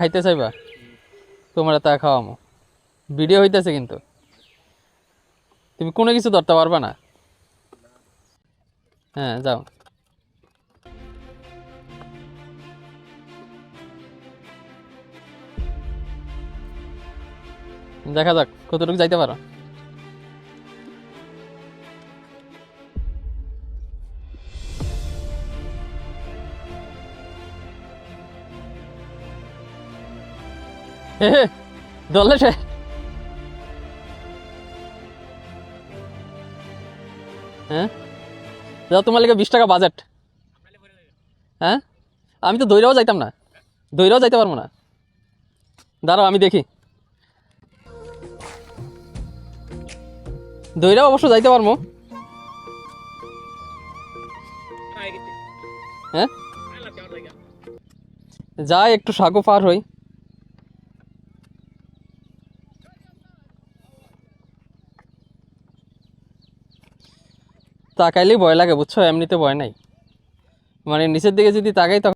খাইতে চাইবা তোমরা তা খাওয়ামো ভিডিও হইতেছে কিন্তু তুমি কোনো কিছু ধরতে পারবা না হ্যাঁ যাও দেখা যাক কতটুকু যাইতে পারো হে হে, ধরলে সে হ্যাঁ যাও তোমার লেগে 20 টাকা বাজেট হ্যাঁ আমি তো দইরাও যাইতাম না দইরাও যাইতে পারবো না দাঁড়াও আমি দেখি দইরাও অবশ্য যাইতে পারবো হ্যাঁ যাই একটু সাগো পার হই তাকাইলেই ভয় লাগে বুঝছো এমনিতে ভয় নাই মানে নিচের দিকে যদি তাকাই তখন